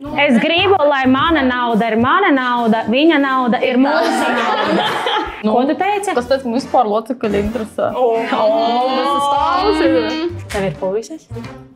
Es gribu, lai mana nauda ir mana nauda, viņa nauda ir mūsu nauda. Ko tu teici? Tas teica, ka mums vispār locekļi interesē. Tev ir puises?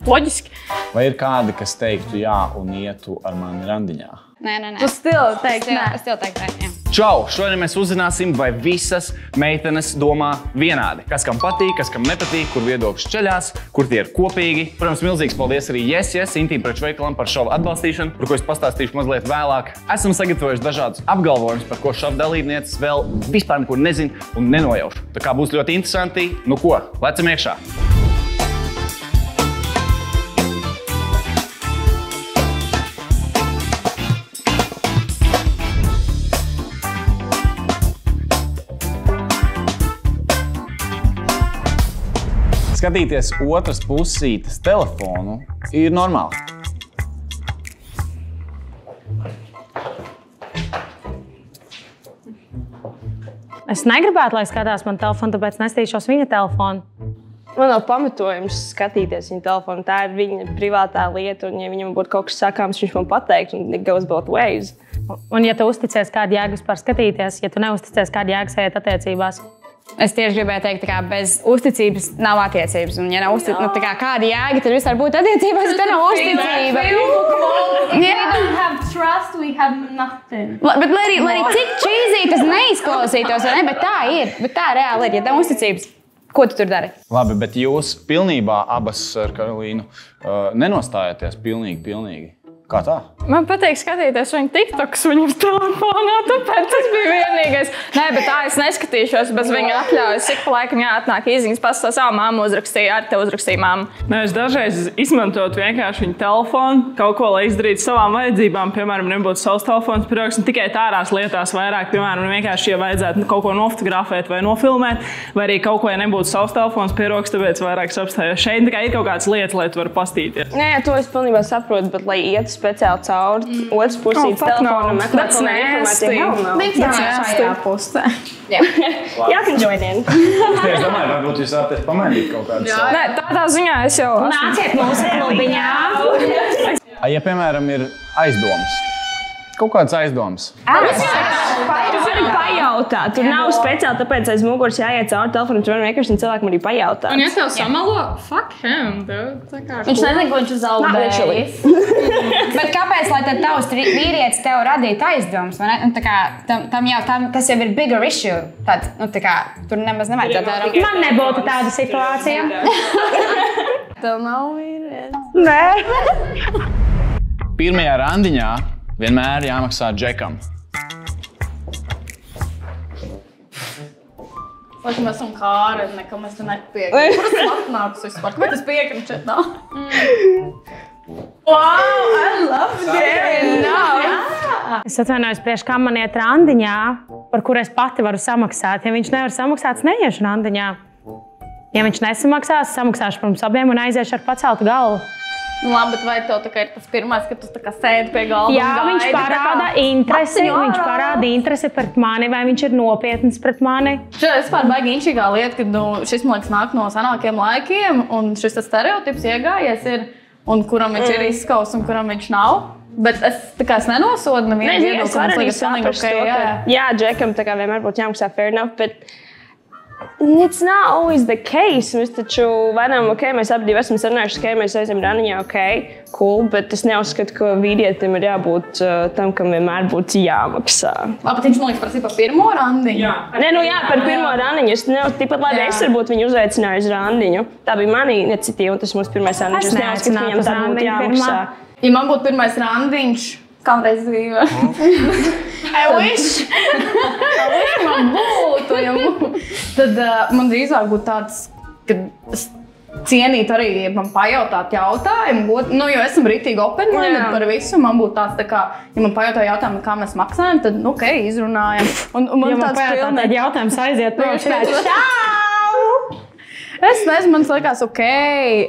Loģiski. Vai ir kādi, kas teiktu jā un ietu ar mani randiņā? Nē. Tu stili teikt, nē. Es tev teiktu, jā. Čau! Šodien mēs uzzināsim, vai visas meitenes domā vienādi. Kas kam patīk, kas kam nepatīk, kur viedokļi šķeļās, kur tie ir kopīgi. Protams, milzīgs paldies arī Yes Intīm preču veikalam par šovu atbalstīšanu, par ko es pastāstīšu mazliet vēlāk. Esam sagatavojuši dažādus apgalvojumus, par ko šovu dalībnieces vēl vispār neko nezin un nenojaušu. Tā kā būs ļoti interesanti. Nu ko, lecam iekšā! Skatīties otras pusītes telefonu ir normāli. Es negribētu, lai skatās man telefonu, tāpēc nestīšos viņa telefonu. Man nav pamatojums skatīties viņa telefonu. Tā ir viņa privātā lieta, un ja viņam būtu kaut kas sakāms, viņš man pateiks, un it goes both ways. Un ja tu uzticies kādu jēgu vispār skatīties, ja tu neusticies kādu jēgu sēdēt attiecībās? Es tieši gribēju teikt, ka bez uzticības nav attiecības. Un, ja nav uzticības, kāda jēga tad vispār būtu attiecībās, ja te nav uzticība? We don't have trust, we have nothing. Bet lai arī cik cheesy tas neizklausītos, vai ne? Bet tā ir. Bet tā reāli ir. Ja nav uzticības, ko tu tur dari? Labi, bet jūs pilnībā abas ar Karolīnu nenostājāties pilnīgi. Kā tā? Man patīk skatīties viņa TikToks viņam telefonā, tāpēc tas bija vienīgais. Nē, bet tā es neskatīšos bez viņa atļaujas. Ik pa laikam jāatnāk īziņas, pastāv savu mammu uzrakstīja, arī te uzrakstīja mammu. Nē, es dažreiz izmantotu vienkārši viņa telefonu, kaut ko, lai izdarītu savām vajadzībām. Piemēram, nebūtu savs telefons priekš, un tikai tārās lietās vairāk. Piemēram, vienkārši, ja vajadzētu kaut ko nofotografēt vai nofilmēt, vai arī kaut ko, ja nebūtu savs telefons pieroks, tāpēc vairāk apstājos. Šeit tikai ir kaut kādas lietas, lai tu vari pastīties. Nē, to es pilnībā saprotu, bet lai iet speciāli cauri otras pusītes telefonam, meklēt informāciju. Šajā pusē. Jā, can join in. Es domāju, varbūt jūs vēlaties pamēģināt kaut kādu savu. Nē, tādā ziņā es jau Nāciet mūsu klubiņā! Ja, piemēram, ir aizdomas. Kaut kādas aizdomas. Tu vari pajautāt. Tur nav speciāli, tāpēc aiz muguras jāiet cauri telefonam. Tu vari vienkārši cilvēkam arī pajautāt. Un ja tev samalo, fuck him, dude. Viņš nezina, ko viņš zaudējis. Bet kāpēc, lai tad tavs vīrietis tev radītu aizdomas? Tas jau ir bigger issue. Tad, tur nemaz nevajadzētu darīt. Man nebūtu tāda situācija. Tev nav vīrietis. Nē. Pirmajā randiņā vienmēr jāmaksā džekam. Laikam mēs esam kāri, nekam mēs te nepiekrītam. Kuras atnāks vispār? Kāpēc es piekrītu šeit nav? Wow, I love it! Es atvainojos priekš, kam man iet randiņā, par kur es pati varu samaksāt. Ja viņš nevar samaksāt, es neiešu randiņā. Ja viņš nesamaksās, samaksāšu par mums abiem un aiziešu ar paceltu galvu. Labi, bet vai tev ir tas pirmais, ka tu sēdi pie galda? Jā, viņš parāda interesi pret mani, vai viņš ir nopietns pret mani. Šī ir vispār baigi inčīgā lieta, ka šis, man liekas, nāk no senākiem laikiem, un šis stereotips iegājies ir, un kuram viņš ir izskaus un kuram viņš nav. Bet es nenosodu nevienu viedokli, es varu arī saprast to, jā, džekam vienmēr būtu jāmaksā fair enough, bet it's not always the case. Mēs taču varam, mēs abi esam sarunājuši, mēs aizem randiņā, cool, bet es neuzskatu, ka vīrietim ir jābūt tam, kam vienmēr būtu jāmaksā. Labi, viņš man liekas prasīja par pirmo randiņu. Nē, par pirmo randiņu. Tikpat labi es varbūt viņu uzaicināju uz randiņu. Tā bija mana iniciatīva, un tas mūsu pirmais randiņš. Es neuzskatu, ka viņam tā būtu jāmaksā. Ja man būtu pirmais randiņš, kādreiz dzīvē. I wish man būtu. Tad man drīzāk būtu tāds, ka es cienītu arī, ja man pajautāt jautājumu. Nu, jo esam ritīgi open-minded par visu. Man būtu tāds, ja man pajautā jautājumu, kā mēs maksājam, tad, izrunājam. Un man tāds pilnīgi jautājums aiziet priekš. Es nezinu, man liekas,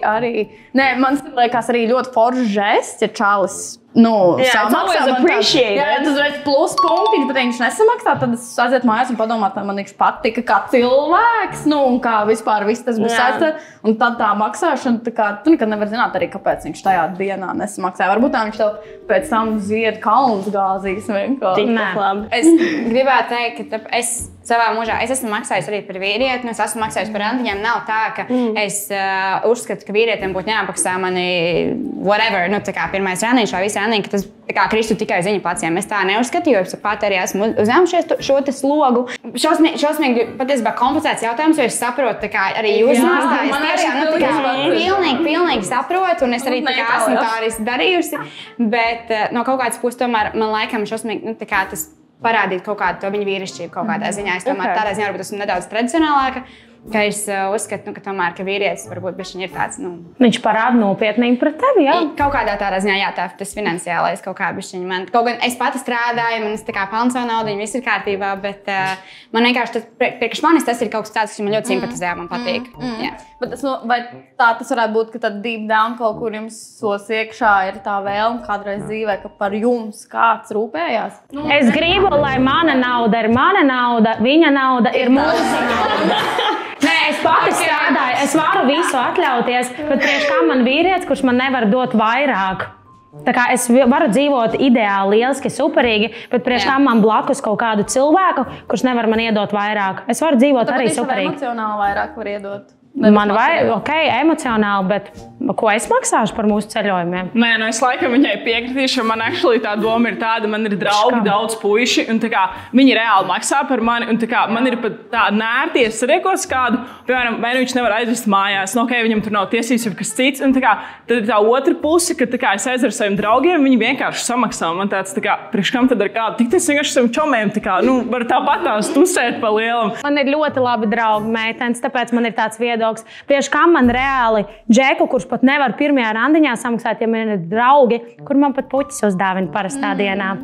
arī. Nē, man liekas arī ļoti foršs žests, ja čalis samaksā man tas uzreiz plus punktiņi, bet viņš nesamaksā, tad es aizietu mājās un padomāju, ka man viņš patika kā cilvēks, un kā vispār viss tas bija saistīts. Un tad tā maksāšana, tā kā, tu nekad nevar zināt arī, kāpēc viņš tajā dienā nesamaksāja. Varbūt tā viņš tev pēc tam zied kalnus gāzīs vienkārši. Es gribētu teikt, ka es savā mūžā esmu maksājis arī par vīrieti, un es esmu maksājis par randiņiem. Nav tā, ka es uzskatu, ka vīrietim būtu jāmaksā mani whatever, tā kā pirmais randiņš vai visi randiņi, ka tas kā kristu tikai ziņu paciem. Es tā neuzskatu, jo es pat arī esmu uzņēmušies šo te slogu. Šausmīgi patiesībā komplicēts jautājums, jo es saprotu, tā kā arī jūs nostājas. Pilnīgi saprotu, un es arī esmu tā arī darījusi, bet no kaut kādas puses tomēr man laikam šausmīgi tas parādīt kaut kādu to viņa vīrišķību kaut kādā ziņā. Es tomēr tādā ziņā varbūt esmu nedaudz tradicionālāka, ka es uzskatu, ka tomēr, ka vīrietis varbūt bišķiņ ir tāds, Viņš parāda nopietnību pret tevi, jā? Kaut kādā tādā ziņā, jā, tas finansiālais kaut kā bišķiņ man. Kaut gan es pati strādāju, man tā kā pelnu savu naudu, viss ir kārtībā, bet man vienkārši priekš manis tas ir kaut kas tāds, kas man ļoti simpatizē, man patīk. Bet vai tas varētu būt, ka tad deep down kaut kur jums sos iekšā ir tā vēlme kādreiz dzīvē, ka par jums kāds rūpējās? Es gribu, lai mana nauda ir mana nauda, viņa nauda ir mūsu nauda. Nē, es pati strādāju, es varu visu atļauties, bet priekš kā man vīrietis, kurš man nevar dot vairāk. Tā kā es varu dzīvot ideāli, lieliski, superīgi, bet priekš kā man blakus kaut kādu cilvēku, kurš nevar man iedot vairāk. Es varu dzīvot arī superīgi. Tāpēc emocionāli vairāk var iedot. Man emocionāli, bet ko es maksāšu par mūsu ceļojumiem? Nē, es laikam viņai piekritīšu, man tā doma ir tāda, man ir draugi, daudz puiši, un viņi reāli maksā par mani, un man ir pat tā nērties sarīkos kādu, piemēram, vai viņš nevar aizvest mājās, viņam tur nav tiesības vai kas cits, un tad ir tā otra puse, ka es aizveru ar saviem draugiem, viņi vienkārši samaksā, man tāds, priekš kam tad ar kādu, tikties vienkārši saviem čomiem, var tāpat tās tusēt pa lielam. Man ir ļoti labi draugi meitenes, tāpēc man ir tāds viedoklis. Priekš kā man reāli džeku, kurš pat nevar pirmajā randiņā samaksāt, ja man ir draugi, kur man pat puķis uzdāvina parastā dienā.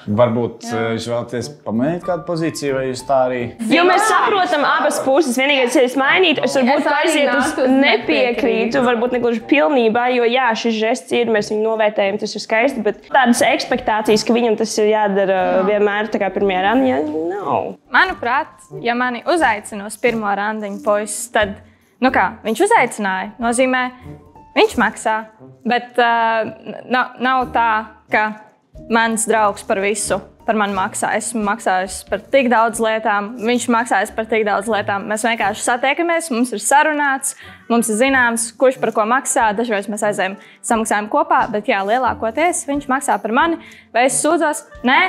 Varbūt jūs vēlaties pamainīt kādu pozīciju, vai jūs tā arī? Jo mēs saprotam abas puses. Vienīgais, ja es mainītu, es varbūt aiziet uz nepiekrītu, varbūt negluži pilnībā, jo jā, šis žests ir, mēs viņu novērtējam, tas ir skaisti, bet tādas ekspektācijas, ka viņam tas ir jādara vienmēr tā kā pirmajā randiņā, nav. Manuprāt, ja mani uzaicina uz pirmo randiņu puisis, tad, viņš uzaicināja, nozīmē, viņš maksā, bet nav tā, ka mans draugs par visu par mani maksā. Esmu maksājis par tik daudz lietām, viņš maksājis par tik daudz lietām. Mēs vienkārši satiekamies, mums ir sarunāts, mums ir zināms, kurš par ko maksā. Dažreiz mēs aizējam, samaksājam kopā, bet jā, lielākoties viņš maksā par mani. Vai es sūdzos? Nē,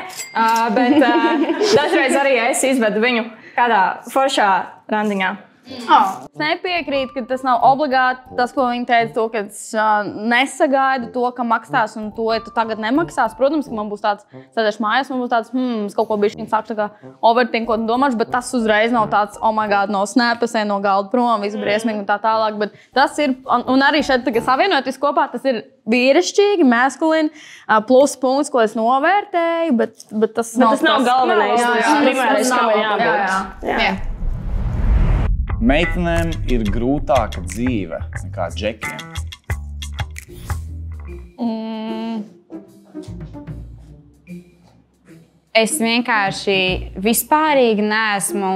bet dažreiz arī es izvedu viņu kādā foršā randiņā. Es nepiekrītu, ka tas nav obligāti tas, ko viņi teica, to, ka es nesagaidu to, ka maksās un to, ja tu tagad nemaksās. Protams, ka man būs tāds, sēdēšu mājās, man būs tāds, es kaut ko bišķiņ sāku tā kā overthinkot un domāšu, bet tas uzreiz nav tāds, oh my god, no snap, es no galda prom, visu briesmīgi un tā tālāk. Bet tas ir, un arī šeit tagad savienot visu kopā, tas ir vīrišķīgi, maskulini, plus punkts, ko es novērtēju, bet tas nav galvenais, tas primārais, kam ir jābūt. Jā. Meitenēm ir grūtāka dzīve nekā džekiem. Es vienkārši vispārīgi neesmu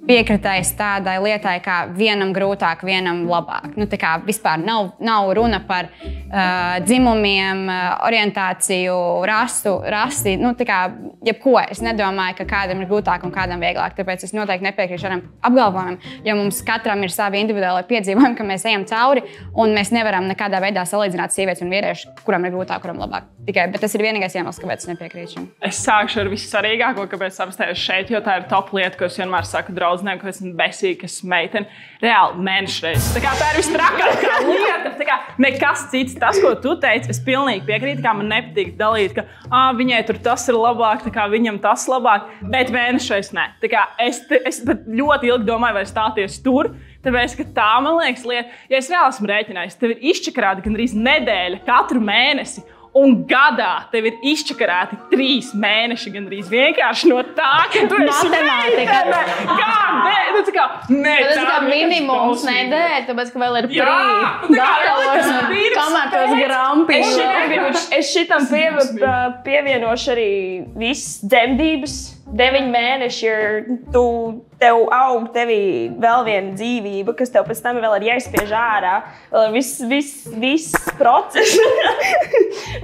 piekritējis tādai lietai, kā vienam grūtāk, vienam labāk. Tā kā vispār nav runa par dzimumiem, orientāciju, rasi, tā kā jebko. Es nedomāju, ka kādam ir grūtāk un kādam vieglāk, tāpēc es noteikti nepiekrītu šādam apgalvojumam, jo mums katram ir savi individuāli piedzīvojumi, ka mēs ejam cauri, un mēs nevaram nekādā veidā salīdzināt sievietes un vīriešus, kuram ir grūtāk, kuram labāk. Bet tas ir vienīgais iemesls, kāpēc es nepiekrītu šim. Es sākšu ar vissvarīgāko, kāpēc apstājos šeit, jo tā ir top lieta, ko es vienmēr saku draudzenēm, ka esmu besīga, ka esmu meitene. Reāli mēnešreiz. Tā ir visstrakākā lieta. Nekas cits. Tas, ko tu teici, es pilnīgi piekrītu, kā man nepatīk dalīt, ka viņai tur tas ir labāk, viņam tas labāk, bet mēnešreiz nē. Es ļoti ilgi domāju, vai stāties tur, tāpēc, ka tā, man liekas, lieta, ja es reāli esmu rēķinājis, tev ir izčakrāta gandrīz nedēļa katru mēnesi, Un gadā tev ir izčakarēti 3 mēneši gandrīz vienkārši no tā, ka tu esi Matemātika. Tas kā minimums nedēļ, tāpēc, ka vēl ir kamēr tos grampiņus. Es šitam pievienošu arī visas dzemdības. 9 mēneši ir, tev aug tevī vēl viena dzīvība, kas tev pēc tam vēl ir jāizspiež ārā. Viss process.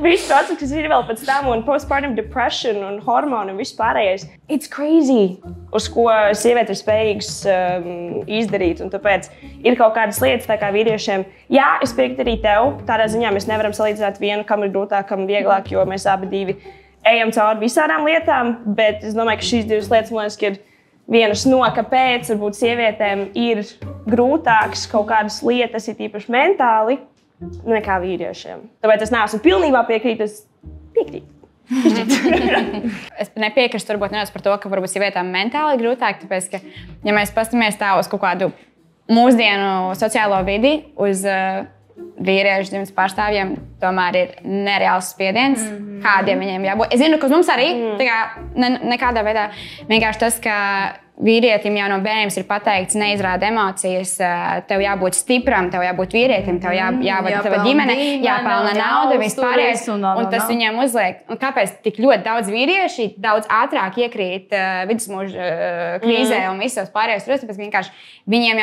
Viss process, kas ir vēl pēc tam, un postpartum depression, un hormoni, un viss pārējais. It's crazy, uz ko sieviete ir spējīgs izdarīt, un tāpēc ir kaut kādas lietas, tā kā vīriešiem. Jā, es piekrītu arī tev, tādā ziņā mēs nevaram salīdzināt vienu, kam ir grūtāk, kam vieglāk, jo mēs abi divi ejam cauri visādām lietām, bet es domāju, ka šīs 2 lietas, man liekas, ir vienas no, kāpēc varbūt sievietēm ir grūtākas kaut kādas lietas, ir īpaši mentāli, nekā vīriešiem. Tāpēc es neesmu pilnībā piekrītu. Es nepiekrītu varbūt nedaudz par to, ka varbūt sievietēm mentāli ir grūtāk, tāpēc, ka, ja mēs pastamies tā uz kaut kādu mūsdienu sociālo vidi, uz vīriešu ģimenes pārstāvjiem tomēr ir nereāls spiediens, kādiem viņiem jābūt. Es zinu, ka uz mums arī nekādā veidā vienkārši tas, ka vīrietim jau no bērnības ir pateikts neizrāda emocijas, tev jābūt stipram, tev jābūt vīrietim, tev jāvada tava ģimene, jāpelna nauda, vispārējais, un tas viņiem uzliek. Un kāpēc tik ļoti daudz vīrieši daudz ātrāk iekrīt vidusmūža krīzē un visos pārējos tur, tāpēc vienkārši viņiem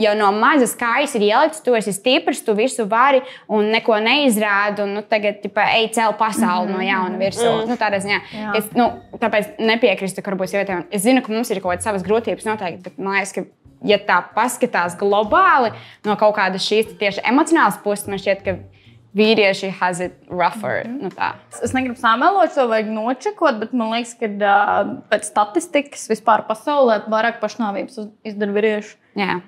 jau no mazas kājas ir ielikts, tu esi stiprs, tu visu vari un neko neizrādi, un tagad ej cel pasauli no jauna virsū. Tādā ziņā. Tāpēc nepiekrīstu, ka varbūt sievietēm. Es zinu, ka mums ir kaut kādas savas grūtības noteikti, bet man liekas, ka, ja tā paskatās globāli no kaut kādas šīs tieši emocionālas puses, man šķiet, ka vīrieši has it rougher. Es negribu samelot, to vajag nočekot, bet man liekas, ka pēc statistikas vispār pasaulē vairāk pašnāvības izdara vīrieši.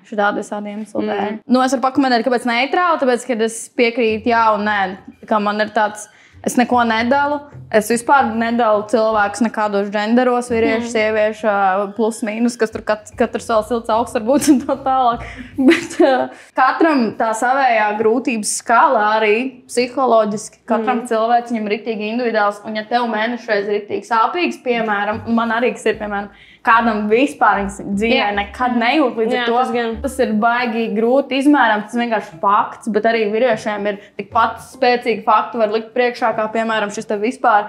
Šādi visādiem cilvēkiem. Es varu pakomentēt, kāpēc neitrāli, tāpēc, ka es piekrītu jā un nē. Kā man ir tāds, es neko nedalu. Es vispār nedalu cilvēkus nekādos dženderos, vīriešu, sieviešu, plus, mīnus, kas tur katrs vēl silts augsts varbūt un tā tālāk. Bet katram tā savējā grūtības skala arī psiholoģiski. Katram cilvēkam ir riktīgi individuāls. Un ja tev mēnešreiz ir riktīgi sāpīgs, piemēram, man arī kas ir, piemēram, kādam vispār dzīvē nekad nejūt līdz ar to. Tas ir baigi grūti izmērāms, tas vienkārši fakts, bet arī vīriešiem ir tikpat spēcīgi fakti var likt priekšā, kā piemēram šis te vispār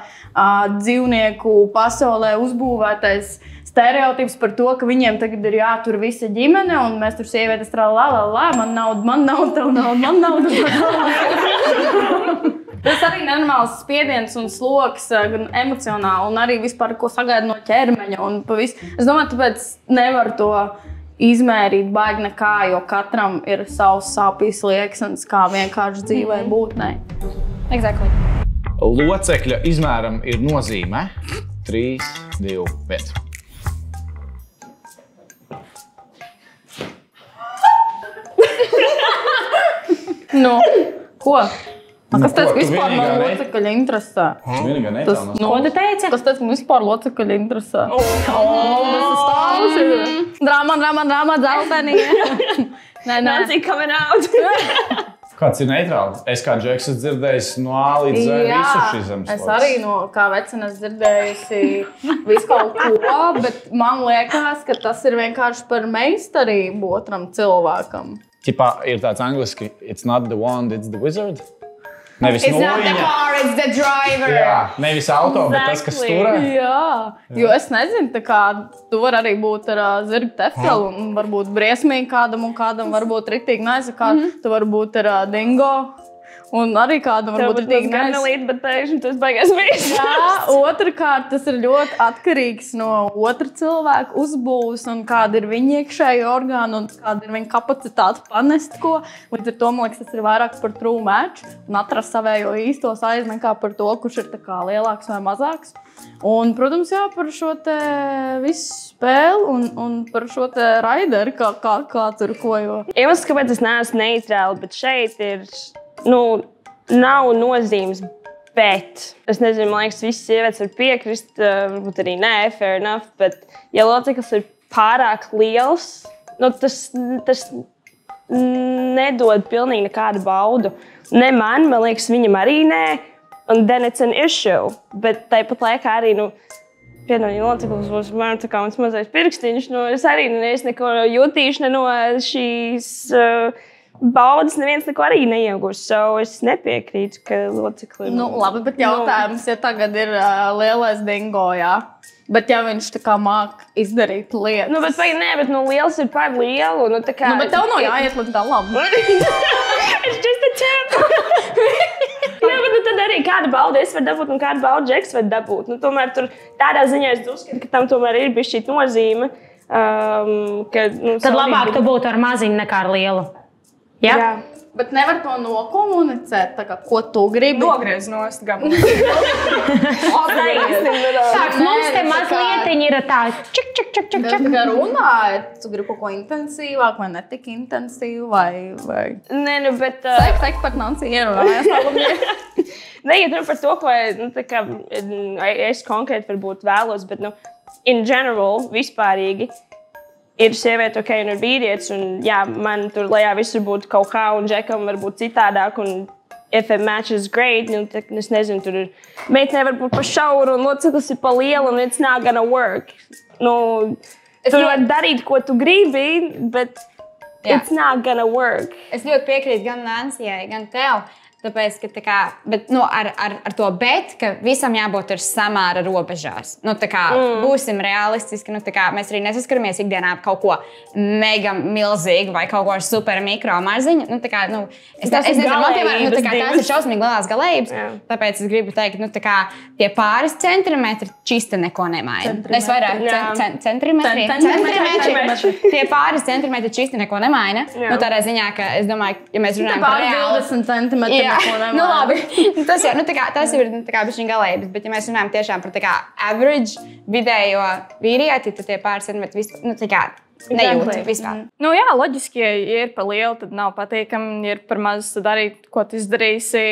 dzīvnieku pasaulē uzbūvētais stereotips par to, ka viņiem tagad ir jātur visa ģimene un mēs tur sievietes man nauda, man nauda. Tas arī ir normāls spiediens un sloks, gan emocionāli, un arī vispār, ko sagaida no ķermeņa. Es domāju, tāpēc nevar to izmērīt baigi nekā, jo katram ir savs sāpīs lieksens, kā vienkārši dzīvē būtnē. Exactly. Locekļa izmēram ir nozīme 3, 2, 1. Ko? Kas tas vispār man locekļa interesē? Ko tu teici? Tas man vispār locekļa interesē. Tas stāvs ir. Drāma, dzeltenī. Nancy coming out. Kāds ir neitrāls? Es kā Džeks esmu dzirdējis no A līdz Z visu šīs zemes. Es arī kā vecena esmu dzirdējusi visu kaut ko, bet man liekas, ka tas ir vienkārši par meistarību otram cilvēkam. Ķipā ir tāds angliski, it's not the wand, it's the wizard. Nevis It's not the car, it's the driver. Jā, nevis auto, bet tas, kas turē. Jā, jo es nezinu, tā kā tu var arī būt ar zirgu tefelu un varbūt briesmīgi kādam un kādam varbūt ritīgi nesakā. Tu var būt ar dingo un arī kādam varbūt ritīgi nesakā. Bet pēkšņi tas baigās viss. Jā, otrkārt, tas ir ļoti atkarīgs no otra cilvēka uzbūves un kāda ir viņa iekšēja orgāna un kāda ir viņa kapacitāte panest ko. Līdz ar to, man liekas, tas ir vairāk par true match un atrast savējo īsto saizi nekā par to, kurš ir tā kā lielāks vai mazāks. Un, protams, jā, par šo te visu spēli un par šo te raideri, kā tur ko jo. Iemesls, kāpēc es neesmu neitrāli, bet šeit ir, nav nozīmes, bet es nezinu, man liekas, visas sievietes var piekrist, varbūt arī nē, fair enough, bet ja loceklis ir pārāk liels, tas nedod pilnīgi nekādu baudu. Ne man liekas, viņam arī nē. un then it's an issue. Bet tāpat laikā arī, piedāvājot loceklis būs man tā kā mans mazais pirkstiņš, es arī neko jūtīšu no šīs baudas, neviens neko arī neiegūs. So es nepiekrītu, ka locekli... Labi, bet jautājums, ja tagad ir lielais dingo, jā. Bet ja viņš tā kā māk izdarīt lietas... bet vai ne, bet liels ir par lielu, tā kā... bet tev jāiet līdz dalam. It's just a tip. Bet tad arī kāda bauda es varu dabūt un kāda bauda Džeks var dabūt. Tomēr tur tādā ziņā es uzskatu, ka tam tomēr ir bišķi nozīme. Tad labāk tu būtu ar maziņu nekā ar lielu. Jā. Bet nevar to nokomunicēt, tā kā, ko tu gribi. Nogriez nost gabalu. Mums te mazlietiņi ir tā čik. Tā kā runājot, tu gribi kaut ko intensīvāk vai netik intensīvu vai... Nē, bet... Seks par Nancy ierunājās. Neiet par to, ko tā kā, es konkrēti varbūt vēlos, bet in general, vispārīgi, ir sieviete, ok, un ir vīrietis, un jā, man tur lejā visur būtu kaut kā, un Džekam varbūt citādāk, un if it matches great, es nezinu, tur ir meitene varbūt pa šauru, un loceklis ir pa lielu, un it's not gonna work. Tu var darīt, ko tu gribi, bet it's not gonna work. Es ļoti piekrītu gan Nancijai, gan tev. Tāpēc, ka tā kā, bet, ar to bet, ka visam jābūt ar samāra robežās. Tā kā būsim realistiski, tā kā mēs arī nesaskaramies ikdienā kaut ko mega milzīgu vai kaut ko ar super mikro maziņu. Tā kā, es nezinu, man piemēram, tās ir šausmīgi lielās galējības, tāpēc es gribu teikt, tā kā tie pāris centimetri čista neko nemaina. Es vairāk centimetri. Tie pāris centimetri čista neko nemaina. Tādā ziņā, ka es domāju, ja mēs runājam par reāli. 20 centimetri. Labi. Tas jau ir bišķiņ galējības, bet ja mēs runājam tiešām par tā kā average vidējo vīrieti, tad tie pāris centimetri nejūt vispār. Jā, loģiski, ja ir par lielu, tad nav patīkami, ja ir par maz, tad arī, ko tu izdarīsi.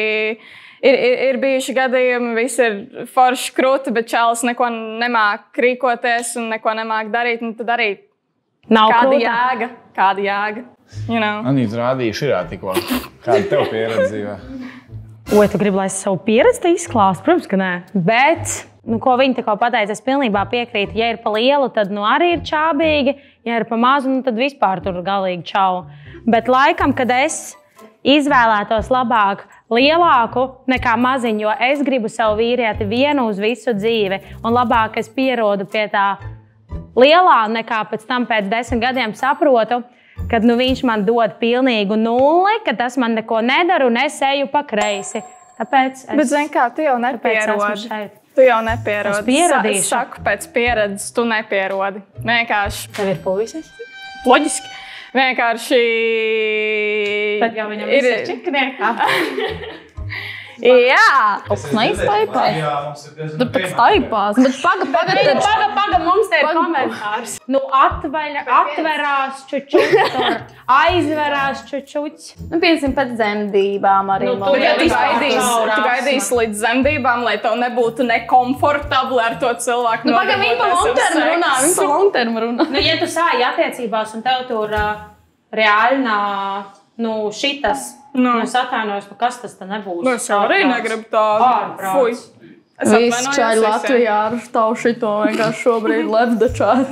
Ir bijuši gadījumi, visi ir forši krūti, bet čalis neko nemāk rīkoties un neko nemāk darīt, un tad arī nav kāda jēga. Anīts rādīja širā tikko. Kāda tev pieredze dzīvē? Vai tu gribi, lai es savu pieredzi izklāstu? Protams, ka nē. Bet, ko viņi tikko pateica, es pilnībā piekrītu. Ja ir pa lielu, tad arī ir čābīgi. Ja ir pa mazu, tad vispār tur galīgi čau. Bet laikam, kad es izvēlētos labāk lielāku nekā maziņu, jo es gribu savu vīrieti vienu uz visu dzīvi, un labāk es pierodu pie tā lielā, nekā pēc tam pēc 10 gadiem saprotu, kad viņš man dod pilnīgu nulli, ka tas man neko nedara un es eju pa kreisi. Tāpēc Bet, zini kā, tu jau nepierodi. Tu jau nepierodi. Es pieradīšu. Es saku, pēc pieredzes tu nepierodi. Vienkārši. Tev ir puisis? Loģiski. Vienkārši... Tad jau viņam viss ir čikniekā. Jā, neiztaipās. Tur pēc taipās. Bet Paga, mums te ir komentārs. Atverās čučuts, aizverās čučuts. Piemēram, pēc dzemdībām arī. Tu gaidīsi līdz dzemdībām, lai tev nebūtu nekomfortabli ar to cilvēku. Paga, viņi pa long-term runā. Ja tu sāji attiecībās un tev tur reāli šitas, es atvainojos, kas tas te nebūs. Es arī negribu tādu. Fuj. Viss čaļi Latvijā ar tavu šito vienkārši šobrīd left the chat.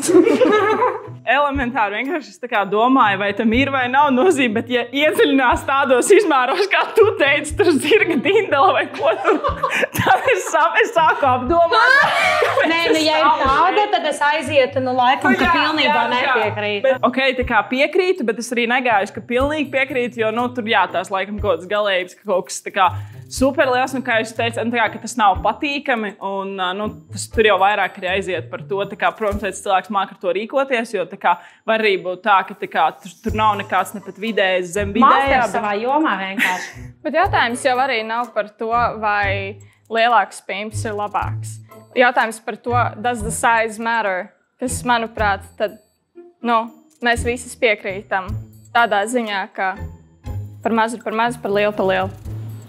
Elementāri vienkārši es tā kā domāju, vai tam ir vai nav nozīme, bet ja iedziļinās tādos izmēros, kā tu teici, tur zirga dindela vai ko tur, tad es sāku apdomāt. Nē, ja ir tāda, tad es aizietu, laikam, ka pilnībā nepiekrītu. Ok, tā kā piekrītu, bet es arī negāju, ka pilnīgi piekrītu, jo, tur tās laikam kaut kādas galējības, ka kaut kas tā kā superliels, un kā jūs teicāt, ka tas nav patīkami, un tur jau vairāk arī aiziet par to, protams, cilvēks māk ar to rīkoties, jo var arī būt tā, ka tur nav nekāds ne pat vidējs zem vidējā. Māsters savā jomā vienkārši. Bet jautājums jau arī nav par to, vai lielāks pimps ir labāks. Jautājums par to, does the size matter? Kas, manuprāt, tad, mēs visi piekrītam tādā ziņā, ka par maz ir par maz, par lielu par lielu.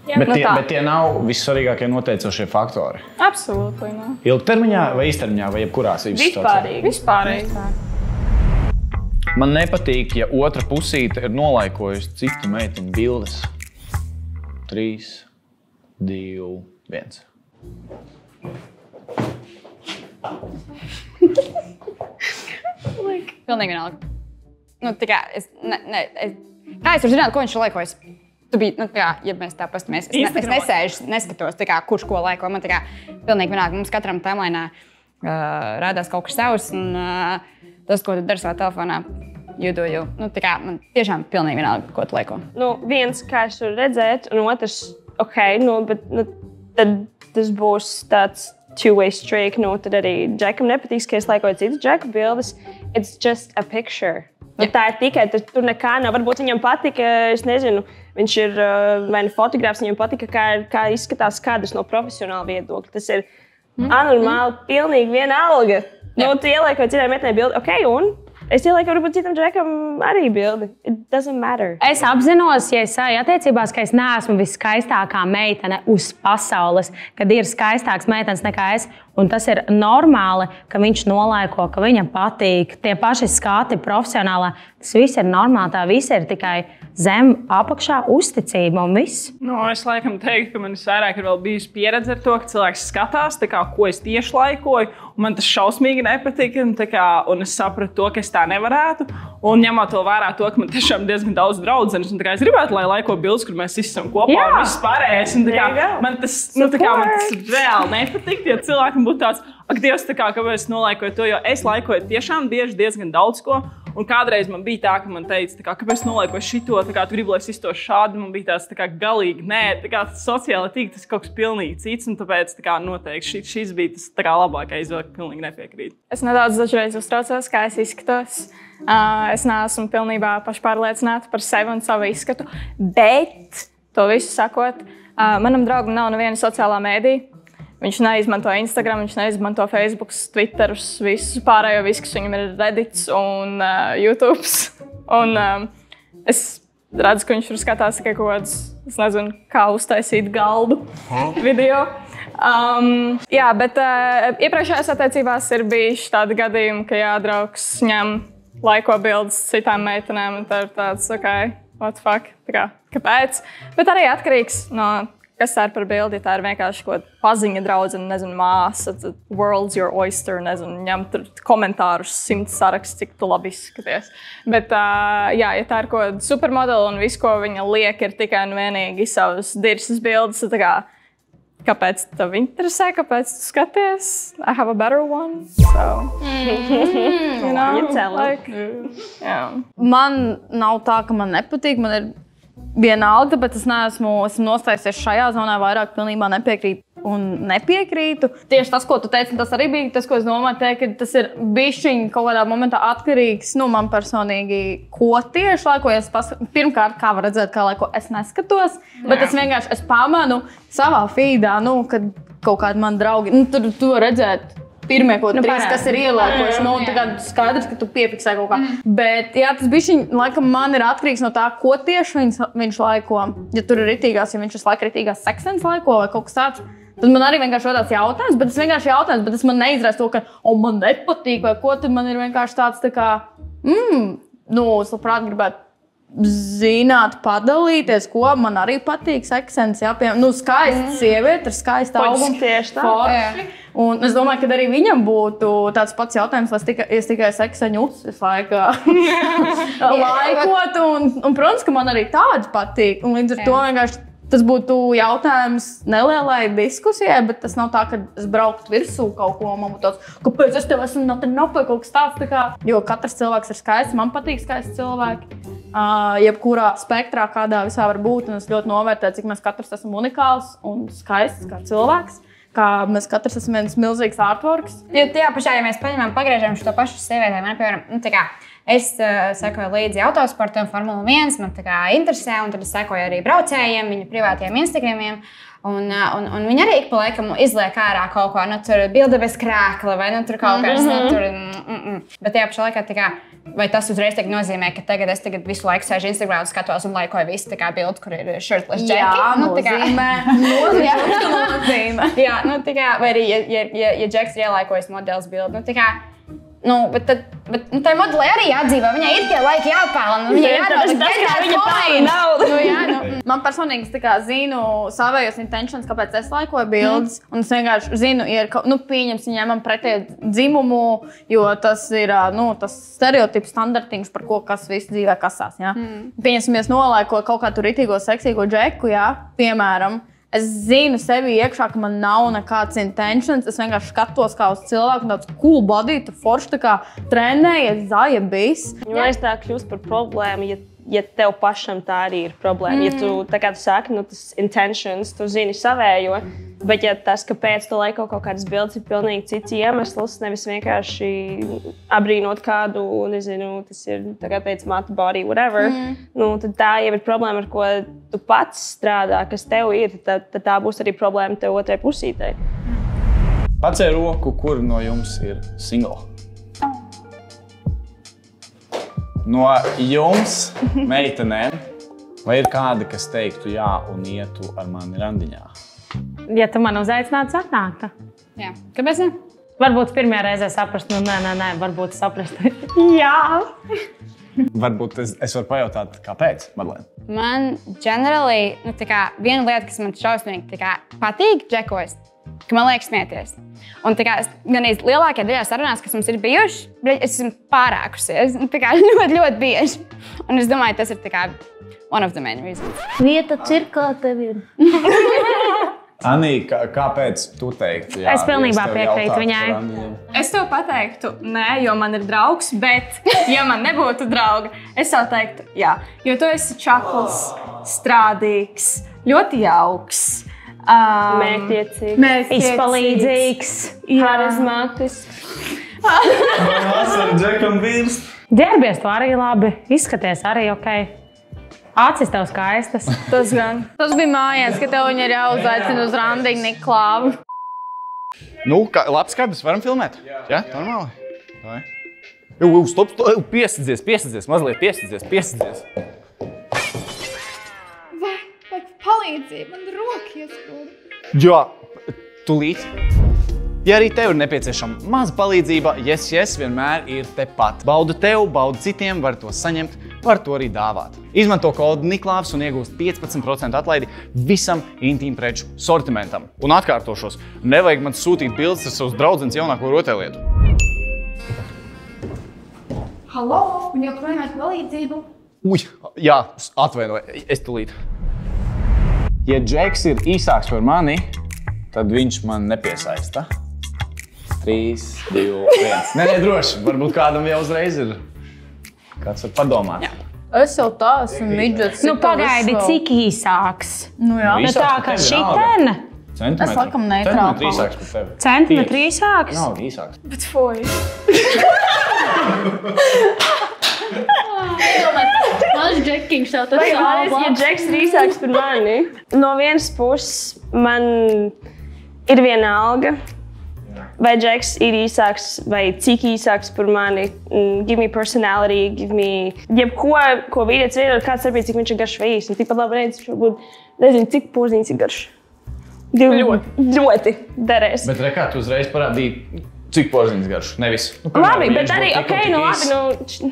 Jā, bet tie nav vissvarīgākie noteicošie faktori. Absolūti. Ilgtermiņā vai īstermiņā vai jebkurās situācijās? Vispārīgi. Man nepatīk, ja otra pusīte ir nolaikojusi citu meiteņu bildes. 3, 2, 1. Pilnīgi vienalga. Nu, tā kā es neesmu zināt, ko viņš laikos. Tu biji, nu, tā kā, ja mēs tā pastamies, es nesēžu, neskatos, tā kā, kurš ko laiko. Man tā kā pilnīgi vienalga, mums katram timelīnā rādās kaut kas savs, un tas, ko tu dari savā telefonā, jūdoju. Nu, tā kā, man tiešām pilnīgi vienalga, ko tu laiko. Nu, viens, kā es varu redzēt, un otrs, ok, nu, bet nu, tad tas būs tāds two-way streak. Nu, tad arī Džekam nepatīk, ka es laikoju citas Džeka bildes. It's just a picture. Nu, tā ir tikai, tur nekā nav. Varbūt viņam patika, es nezinu, viņš ir vai ne fotogrāfs, viņam patika, kā izskatās kadrs no profesionāla viedokļa. Tas ir anormāli, pilnīgi vienalga. Nu, tu ieliek vai citai metnē bildi, ok, un es ielieku varbūt citam Džekam arī bildi. It doesn't matter. Es apzinos, ja es eju attiecībās, ka es neesmu viskaistākā meitene uz pasaules, kad ir skaistāks meitenes nekā es. Un tas ir normāli, ka viņš nolaiko, ka viņam patīk. Tie paši skati profesionālā. Tas viss ir normāli. Tā viss ir tikai zem apakšā uzticība un viss. Nu, es laikam teiktu, ka man vairāk ir bijusi pieredze ar to, ka cilvēks skatās, kā, ko es tieši laikoju. Man tas šausmīgi nepatika. Un es sapratu to, ka es tā nevarētu. Un ņemot vēl vērā to, ka man tiešām diezgan daudz draudzenes. Es gribētu, lai laiko bildes, kur mēs esam kopā un viss pārējais. Man tas reāli nepatika, ja cilvēki būtu tāds, ak, Dievs, kāpēc es nolaikoju to, jo es laikoju tiešām bieži diezgan daudz ko. Un kādreiz man bija tā, ka man teica, kāpēc es nolaikoju šito, tu gribi, lai es iztos šādi. Man bija tāds galīgi, nē, sociāli tīk, tas kaut kas pilnīgi cits. Un tāpēc noteikti šis bija tas labākais, jo pilnīgi nepiekrīt. Es nedaudz dažreiz uztraucos, kā es izskatos. Es neesmu pilnībā pašpārliecināta par sevi un savu izskatu. Bet, to visu sakot, manam draugam nav neviena sociālā mēdīja. Viņš neizmanto Instagram, viņš neizmanto Facebook, Twitter, visu pārējo, kas viņam ir Reddits un YouTube. Un es redzu, ka viņš tur skatās tikai kaut kādus, es nezinu, kā uztaisīt galdu video. Jā, bet iepriekšējās attiecībās ir bijuši tādi gadījumi, ka draugs ņem laiko bildes citām meitenēm, un tā ir tāds, ok, what the fuck, kāpēc? Bet arī atkarīgs no kas tā ir par bildi, ja tā ir vienkārši kaut kāda paziņa draudzene, nezinu, māsa, world's your oyster, nezinu, ņem tur komentārus 100 saraksts, cik tu labi izskaties. Bet, jā, ja tā ir kaut kāda supermodela un viss, ko viņa liek, ir tikai un vienīgi savas dirsas bildes, tā kā, kāpēc tev interesē, kāpēc tu skaties? I have a better one, so, you know, like, yeah. Man nav tā, ka man nepatīk, man ir vienalga, bet es neesmu nostājusies šajā zonā, vairāk pilnībā nepiekrītu. Tieši tas, ko tu teici, tas arī bija tas, ko es domāju, teikt, ka tas ir bišķiņ kaut kādā momentā atkarīgs, man personīgi, ko tieši laikojas. Pirmkārt, kā var redzēt, kā laiko es neskatos, bet es vienkārši pamanu savā feedā, kad kaut kādi mani draugi, tur tu var redzēt, pirmie, ko trīs, kas ir ielēkojuši, tagad skaidrs, ka tu piefiksē kaut kā. Bet, jā, tas bišķiņ, laikam, man ir atkarīgs no tā, ko tieši viņš laiko. Ja tur ir ritīgās, ja viņš ir ritīgās seksenes laiko vai kaut kas tāds, tad man arī vienkārši rodās jautājums, bet tas man neizraisa to, ka, man nepatīk vai ko, tad man ir vienkārši tāds, es labprāt gribētu zināt, padalīties, ko man arī patīk seksenes, jā, skaista sieviete ar skaistu augumu. Tieši tā. Un es domāju, ka arī viņam būtu tāds pats jautājums, lai es tikai sekseņus visu laiku laikotu. Un, protams, ka man arī tāds patīk. Un līdz ar to vienkārši tas būtu jautājums nelielai diskusijai, bet tas nav tā, ka es brauktu virsū kaut ko, man būtu tāds, kāpēc es tev esmu vai kaut kas tāds. Jo katrs cilvēks ir skaists, man patīk skaisti cilvēki. Jebkurā spektrā, kādā visā var būt. Un es ļoti novērtēju, cik mēs katrs esam unikāls un skaists kā cilvēks. Kā mēs katrs esam viens milzīgs artworks. Jo tajā pašā, ja mēs pagriežam šo pašu sievietēm, piemēram, es sekoju līdzi autosportam, Formula 1, man tā kā interesē, un tad es sekoju arī braucējiem, viņu privātiem Instagramiem. Un viņi arī ik pa laikam izliek ārā kaut ko, tur bilde bez krēkla, vai tur kaut kas, Bet tajā pašā laikā, vai tas uzreiz nozīmē, ka tagad es visu laiku sēžu Instagramā un skatos un laikoju visu bildi, kur ir shirtless Jackie? Jā, nozīmē. Jā, vai arī, ja Džeks ir ielaikojis modeles bildi, bet tai modelei arī jādzīvo, viņai ir tie laiki jāpelna, viņai jādod, viņa pelna naudu. Man personīgi tā kā zinu savējos intentions, kāpēc es laikoju bildes. Un es vienkārši zinu, ja pieņems ņemam pretēju dzimumu, jo tas ir tas stereotips standartiņš, par ko kas viss dzīvē kasās. Ja? Pieņemsimies nolaikoju kaut kā tur ritīgo seksīgo džeku, ja? Piemēram. Es zinu sevi iekšā, ka man nav nekāds intentions. Es vienkārši skatos kā uz cilvēku, tāds cool body, tu forši tā kā trenējies, zaļa bijis. Man tā kļūst par problēmu, ja tev pašam tā arī ir problēma. Ja tu, tā kā tu saki, tas intentions, tu zini savējo, bet ja tas, kāpēc tu laiko kaut kādas bildes, ir pilnīgi cits iemesls, nevis vienkārši abrīnot kādu, nezinu, tas ir, tā kā teica, matu body, whatever, tad tā jau ir problēma, ar ko tu pats strādā, kas tev ir, tad tā būs arī problēma tev otrai pusītei. Pacēl roku, kur no jums ir single? No jums, meitenēm, vai ir kādi, kas teiktu jā un ietu ar mani randiņā? Ja tu man uzaicinātu, atnāktu. Jā. Kāpēc ne? Varbūt pirmajā reizē saprastu, nē, varbūt saprastu. Jā. Varbūt es varu pajautāt, kāpēc, Marlēna? Man generally, viena lieta, kas man šausmīgi patīk džekos, ka man liekas smieties. Un gan lielākajā daļā sarunās, kas mums ir bijuši, es esmu pārākusies. Ļoti bieži. Un es domāju, tas ir one of the main reasons. Vieta cirkā tev ir. Anī, kāpēc tu teiktu? Jā, es pilnībā piekrītu viņai. Es tev pateiktu, nē, jo man ir draugs, bet, ja man nebūtu drauga, es tev teiktu, jā. Jo tu esi čakls, strādīgs, ļoti jauks, mērķtiecīgs, izpalīdzīgs, harizmātisks. Tas ir džekam vīrs. Ģērbies tu arī labi, izskaties arī ok. Acis tev skaistas. Tas gan. Tas bija mājās, ka tev viņa ir jāuzaicina uz randiņu Niklāvu. Labs skats, varam filmēt? Jā, normāli. Stop, piestādzies, mazliet piestādzies. Vai palīdzība, man roka iesprūda. Jā, tūlīt. Ja arī tev ir nepieciešama maza palīdzība, yes, vienmēr ir tepat. Baudu tev, baudu citiem, var to saņemt, var to arī dāvāt. Izmanto kodu Niklāvs un iegūst 15% atlaidi visam intīmpreču sortimentam. Un atkārtošos, nevajag man sūtīt bildes ar savus draudzenes jaunāko rotaļlietu. Halo, un joprojām ir palīdzību? Jā, atvainoju, es tūlīt. Ja džeks ir īsāks par mani, tad viņš man nepiesaista. 3, 2, 1. Nē, droši. Varbūt kādam jau uzreiz ir. Kāds var padomāt. Jā. Es jau tā esmu midžets. Pagaidi, cik īsāks? Jā. Tā kā šitien? Es laikam neitrālu. Centimetri īsāks par tevi. Centimetri īsāks? Nav īsāks. Bet fuj. Mans džekiņš tev tas ja džeks ir īsāks par mani, no vienas puses man ir vienalga, vai džeks ir īsāks vai cik īsāks par mani. Give me personality, give me jebko, ko vīrietis veidot, kāds starpība, cik viņš ir garš vai īs. Un tikpat labi redz, varbūt nezinu, cik porziņš ir garš. Ļoti derēs. Bet kā tu uzreiz parādīji, cik porziņš garš? Nevis. Labi, bet arī, labi, Cik ļoti?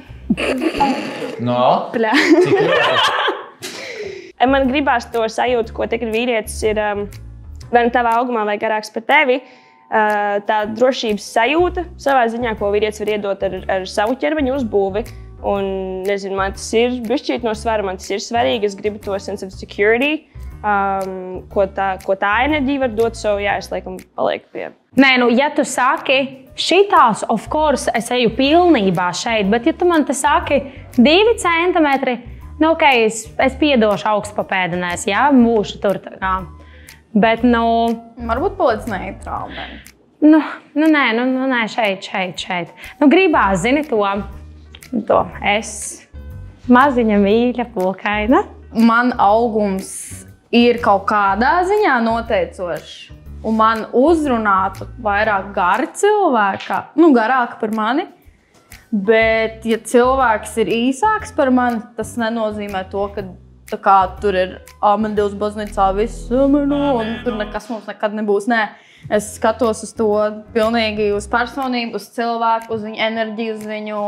Man gribās to sajūtu, ko tagad vīrietis ir vai nu tavā augumā vai garāks par tevi. Tā drošības sajūta savā ziņā, ko vīrietis var iedot ar savu ķermeņa uzbūvi. Un, nezinu, man tas ir bišķīt no svara, man tas ir svarīgi. Es gribu to sense of security, ko tā enerģija var dot. So, jā, es laikam palieku pie. Nē, ja tu saki, šitās, of course, es eju pilnībā šeit, bet ja tu man te saki 2 centimetri, ok, es piedošu augstu pa pēdenēs, jā, mūšu tur tā kā. Bet, varbūt paliec neitrāli. Nē, šeit. Gribās, zini to es maziņa mīļa pulkaina. Man augums ir kaut kādā ziņā noteicošs. Un man uzrunātu vairāk gari cilvēka, garāka par mani. Bet, ja cilvēks ir īsāks par mani, tas nenozīmē to, ka tur ir amendievs baznīcā viss, un tur nekas mums nekad nebūs. Nē, es skatos uz to pilnīgi uz personību, uz cilvēku, uz viņu enerģiju, uz viņu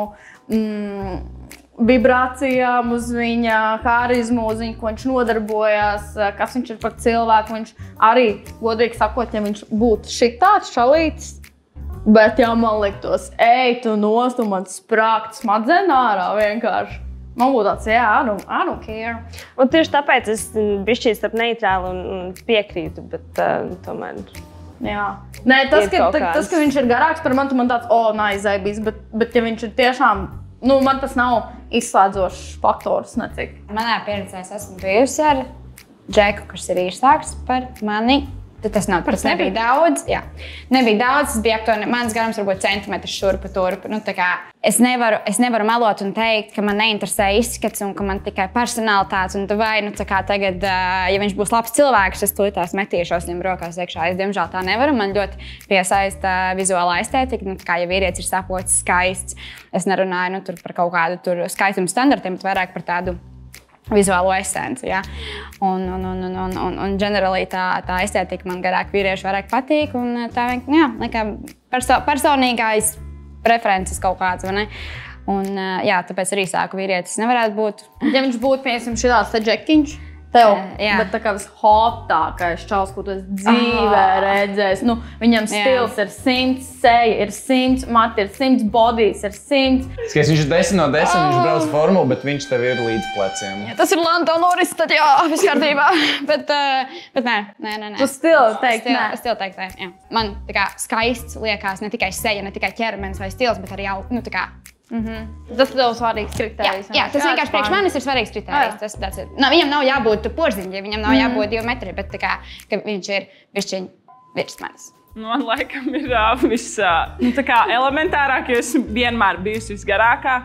vibrācijām, uz viņa harizmu, uz viņu, ko viņš nodarbojās, kas viņš ir par cilvēku. Viņš arī, godīgi sakot, ja viņš būtu šitāds šalītis, bet ja man liktos, ej, tu nost, un man sprākt smadzenā ārā vienkārši. Man būtu tāds, jā, I don't care. Un tieši tāpēc es bišķīt starp neitrāli un piekrītu, bet tomēr... Jā. Nē, tas, ka viņš ir garāks par mani, man tāds, naizēbīs, bet ja viņš ir tiešām, man tas nav izslēdzošs faktors, necik. Manā pieredzē es esmu bijusi ar Džeku, kurš ir īsāks par mani. Tas nebija daudz. Jā. Nebija daudz, tas bija aptuveni, mans garums varbūt centimetrs šurpu turpu. Es nevaru melot un teikt, ka man neinteresē izskats un ka man tikai personalitātes. Un vai tagad, ja viņš būs labs cilvēks, es tās metīšos viņam rokās iekšā. Es diemžēl tā nevaru. Man ļoti piesaista vizuālā estētika. Ja vīrietis ir sapocis, skaists, es nerunāju par kaut kādu skaistumu standartiem, bet vairāk par tādu vizuālo esenci, ja? Un ģenerāli tā estētika man garāk vīrieši vairāk patīk, un tā personīgais preferences kaut kāds, vai ne? Un tāpēc arī sāku vīrietis nevarētu būt. Ja viņš būtu, piemēram, šitāds te džekiņš, tev, bet tā kā vishotākais čals, ko tu esi dzīvē redzējis, viņam stils ir 100, seja ir 100, mati ir 100, bodijs ir 100. Skaties, viņš ir 10 no 10, viņš brauc formulu, bet viņš tev ir līdz pleciem. Ja tas ir Lando Norris, tad jā, viss kārtībā. Bet nē. Tu stili teikt, nē. Es stili teikt, jā. Man skaists liekas ne tikai seja, ne tikai ķermenis vai stils, bet arī jau, Tas tev svarīgs kriterijs. Jā, tas vienkārši priekš manis ir svarīgs kriterijs. Viņam nav jābūt porziņģi, viņam nav jābūt 2 metri, bet ka viņš ir višķiņ virs manis. Man laikam ir elementārāk, jo es vienmēr bijusi visgarākā.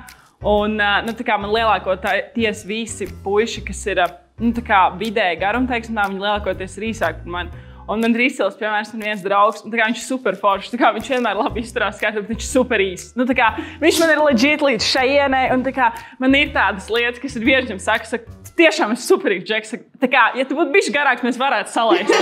Un man lielākoties visi puiši, kas ir vidēji garumi, viņi lielākoties ir īsāki par mani. Un man Rīsils, piemēram, ir viens draugs, un viņš ir super foršs. Viņš vienmēr labi izturās, bet viņš ir super īsts. Viņš man ir legit līdz šajienai, un man ir tādas lietas, kas ir viežņiem saka, tiešām es superīgs džeks. Ja tu būtu bišķi garāks, mēs varētu salaist.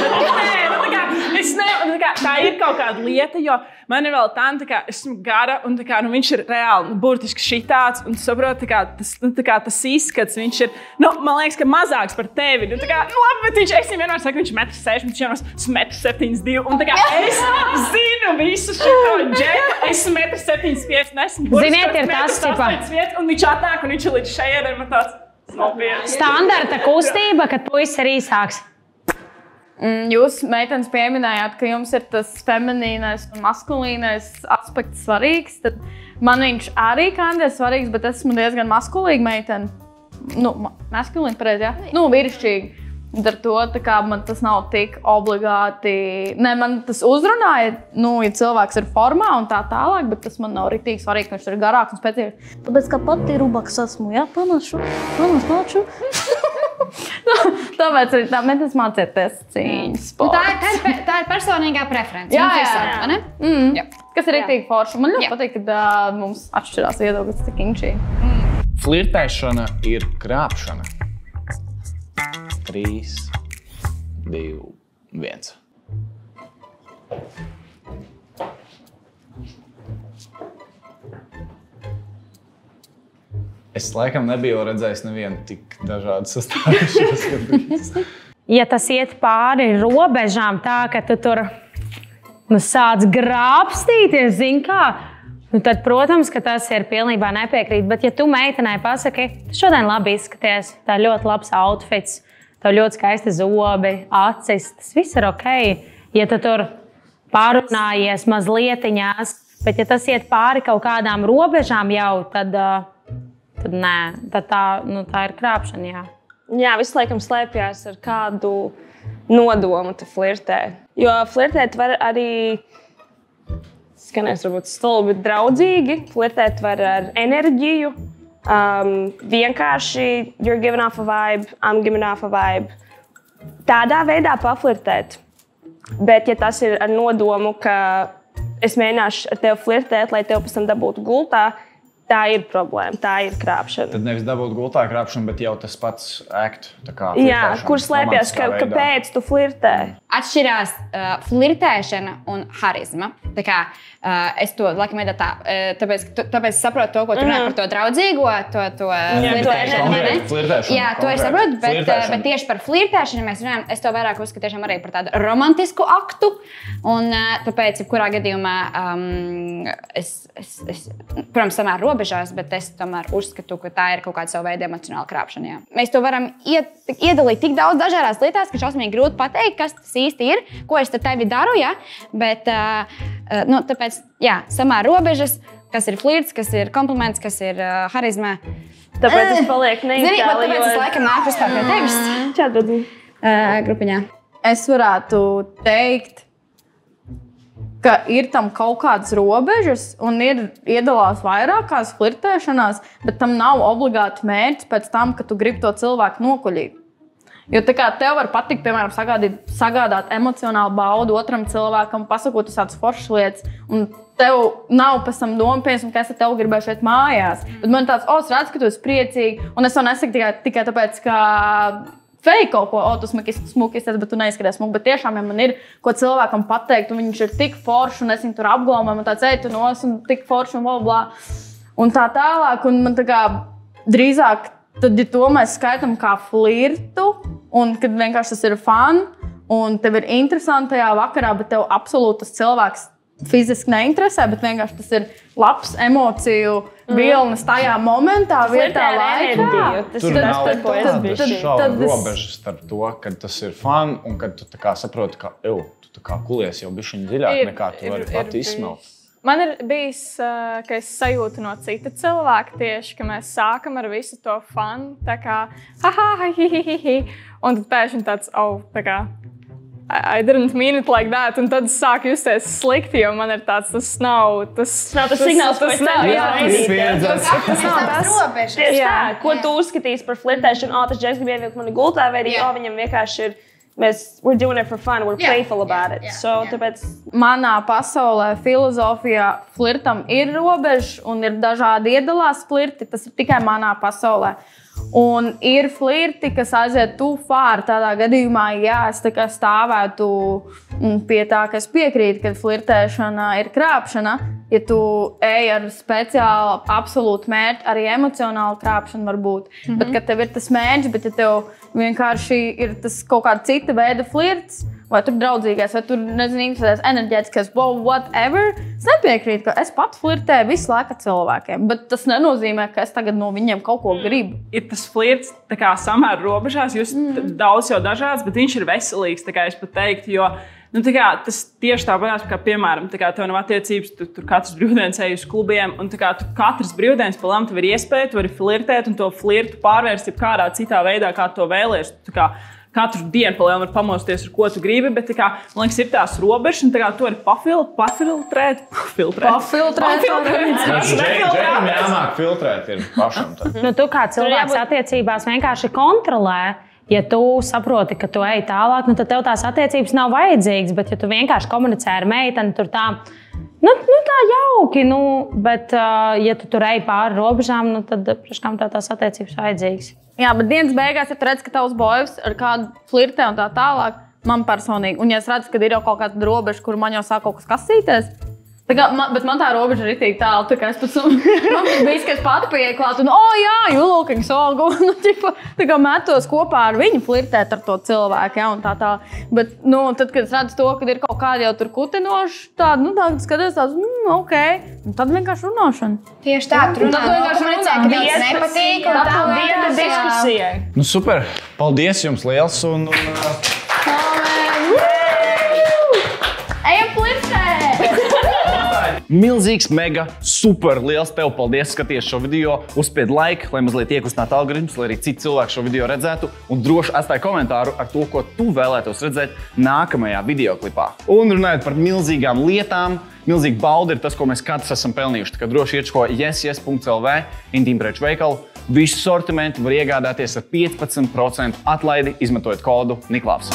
Tā ir kaut kāda lieta, jo man ir vēl tā, esmu gara, un viņš ir reāli burtiski šitāds, un tu saproti, tas izskats, viņš ir, man liekas, ka mazāks par tevi. Labi, bet es vienmēr saku, viņš ir 1,60 m, viņš ir 1,72 m, un es zinu visu šito džeku, es esmu 1,75 m, nesmu burtiski. Ziniet, ir tas, un viņš atnāk, un viņš ir līdz šajienai, man tāds. Standarta kustība, kad puisis ir īsāks. Jūs, meitenes, pieminējāt, ka jums ir tas feminīnais un maskulīnais aspekts svarīgs. Tad man viņš arī kādreiz svarīgs, bet esmu diezgan maskulīga meitene. Maskulīna, pareizi, jā? Vīrišķīga. Ar to man tas nav tik obligāti. Ne, man tas uzrunāja, ja cilvēks ir formā un tā tālāk, bet tas man nav riktīgi svarīgi, ka viņš ir garāks un spēcīgs. Tāpēc, ka pati rubaks esmu, jā, panašu. Tāpēc arī mēs mācieties cīņas sports. Tā ir personīgā preference. Jā. Kas ir riktīgi forši. Man ļoti patīk, ka mums atšķirās viedoklis tik inčīgi. Flirtēšana ir krāpšana. 3, 2, 1. Es laikam nebiju redzējis nevienu tik dažādu sastāvdaļas. Ja tas iet pāri robežām tā, ka tu tur sāc grābstīties, tad, protams, ka tas ir pilnībā nepiekrīt. Bet ja tu meitenei pasaki, tu šodien labi izskaties, tā ļoti labs outfits, tev ļoti skaisti zobi, acis, tas viss ir ok. Ja tu tur pārunājies mazlietiņās, bet ja tas iet pāri kaut kādām robežām jau, tad nē, tad tā ir krāpšana, jā. Jā, visu laikam slēpjās ar kādu nodomu te flirtē. Jo flirtēt var arī, skanēs varbūt stulbi, bet draudzīgi. Flirtēt var ar enerģiju. Vienkārši you're giving off a vibe, I'm giving off a vibe. Tādā veidā paflirtēt. Bet ja tas ir ar nodomu, ka es mēģināšu ar tevi flirtēt, lai tevi pēc tam dabūtu gultā, tā ir problēma, tā ir krāpšana. Tad nevis dabūt gultā krāpšanu, bet jau tas pats act. Jā, kur slēpjas, kāpēc tu flirtē? Atšķirās flirtēšana un harizma. Tā kā es to laikam iedā tā, tāpēc saprotu to, ko tu runā par to draudzīgo, to flirtēšanu. Jā, to es saprotu, bet tieši par flirtēšanu mēs runājam, es to vairāk uzskatu tiešām arī par tādu romantisku aktu. Un tāpēc, kurā gadījumā protams, samēr robežās, bet es tomēr uzskatu, ka tā ir kaut kāda savu veidu emocionāla krāpšana. Jā. Mēs to varam iedalīt tik daudz dažādās lietās, ka šausmīgi grūti pateikt, kas tas īsti ir, ko es tevi daru, ja? Bet tāpēc, jā, samēr robežas, kas ir flirts, kas ir kompliments, kas ir harizma. Tāpēc es palieku neitāli. Tāpēc es laikam nāku vispār pie tevis. Čādi. Grupiņā. Es varētu teikt, ka ir tam kaut kādas robežas un iedalās vairākās flirtēšanās, bet tam nav obligāti mērķis pēc tam, ka tu gribi to cilvēku nokuļīt. Jo tā kā tev var patikt, piemēram, sagādāt emocionālu baudu otram cilvēkam, pasakot uz tādas foršas lietas, un tev nav pēc tam doma, piemēram, ka es ar tevi gribēju šeit mājās. Bet man tāds, es redzu, ka tu esi priecīgi, un es to nesaku tikai tāpēc, ka fake kaut ko, tu smuki izteici, bet tu neizskaties smuki. Bet tiešām, ja man ir ko cilvēkam pateikt, un viņš ir tik foršs, un es viņu tur apgalvoju, man tāds tu nos, un tik foršs, un blablā. Un tā tālāk, un man tā kā drīzāk, tad, ja to mēs skaitam kā flirtu, un kad vienkārši tas ir fun, un tev ir interesanti tajā vakarā, bet tev absolūti tas cilvēks fiziski neinteresē, bet vienkārši tas ir labs emociju vilnis tajā momentā, vietā, laikā. Tur nav robežas starp to, kad tas ir fun un kad tu tā kā saproti, ka tu tā kā kulies jau bišķiņ dziļāk nekā tu vari pat izsmelt. Man ir bijis, ka es sajūtu no cita cilvēka tieši, ka mēs sākam ar visu to fun, tā kā un tad pēkšņi tāds, tā kā I didn't mean it like that, un tad es sāku justies slikti, jo man ir tāds, tas nav tas signāls, ko es tas nav tas robežas. Tieši tā, ko tu uzskatīsi par flirtēšanu, tas Džeks grib ievilkt mani gultā, vai arī viņam vienkārši ir, we're doing it for fun, we're playful about it. So, tāpēc manā pasaulē, filozofijā, flirtam ir robežas un ir dažādi iedalās flirti, tas ir tikai manā pasaulē. Un ir flirti, kas aiziet too far. Tādā gadījumā, jā, es tā kā stāvētu pie tā, ka es piekrītu, ka flirtēšana ir krāpšana. Ja tu ej ar speciālu, absolūtu mērķi, arī emocionālu krāpšanu var būt. Bet, kad tev ir tas mērķis, bet ja tev vienkārši ir tas kaut kāda cita veida flirts, vai tur draudzīgais, vai tur, interesēs enerģētiskais, whatever, es nepiekrītu, ka es pat flirtēju visu laiku ar cilvēkiem. Bet tas nenozīmē, ka es tagad no viņiem kaut ko gribu. Ir tas flirts, tā kā samēr robežās, jūs daudz jau dažāds, bet viņš ir veselīgs, tā kā es pat teiktu, jo tas tieši tāpēc, kā piemēram, tev nav attiecības, tu katrs brīvdienas ej uz klubiem, un tu katrs brīvdienas palām tev ir iespēja, tu vari flirtēt un to flirtu pārvērst kādā citā veidā, kā to vēlies. Katru dienu palēm var pamosties, ar ko tu gribi, bet, man liekas, ir tās robežas, un tu vari pafiltrēt. Džekam jāmāk filtrēt ir pašam. Tu kā cilvēks attiecībās vienkārši kontrolē. Ja tu saproti, ka tu ej tālāk, tad tev tās attiecības nav vajadzīgas, bet ja tu vienkārši komunicē ar meiteni, tur tā, tā jauki, bet ja tu tur ej pāri robežām, tad priekškām tās attiecības vajadzīgas. Jā, bet dienas beigās, ja tu redz, ka tavs boivs ar kādu flirtē un tā tālāk, man personīgi, un ja es redzu, ka ir jau kaut kāda robeža, kur man jau sāk kaut kas kasīties, bet man tā robeža ir ritīgi tālu, tā kā es pēc man bijis, ka es pati pieeju klāt un, you looking so good, tā kā metos kopā ar viņu flirtēt ar to cilvēku, un tā. Bet, tad, kad es redzu to, kad ir kaut kādi jau tur kutinoši, tādi, skaties tāds, ok, un tad vienkārši runāšana. Tieši tā, tu runā, ka viņas nepatīk, un tā vieta diskusijai. Super, paldies jums liels, un ejam flirtēt! Milzīgs, mega, super liels tev paldies, skaties šo video, uzspied like, lai mazliet iekustinātu algoritmus, lai arī citi cilvēki šo video redzētu, un droši atstāj komentāru ar to, ko tu vēlētos redzēt nākamajā videoklipā. Un runājot par milzīgām lietām, milzīgi bauda ir tas, ko mēs katrs esam pelnījuši. Tā kā droši iečko yes.lv, intīmpreču veikalu, visu sortimentu var iegādāties ar 15% atlaidi, izmantojot kodu Niklaus.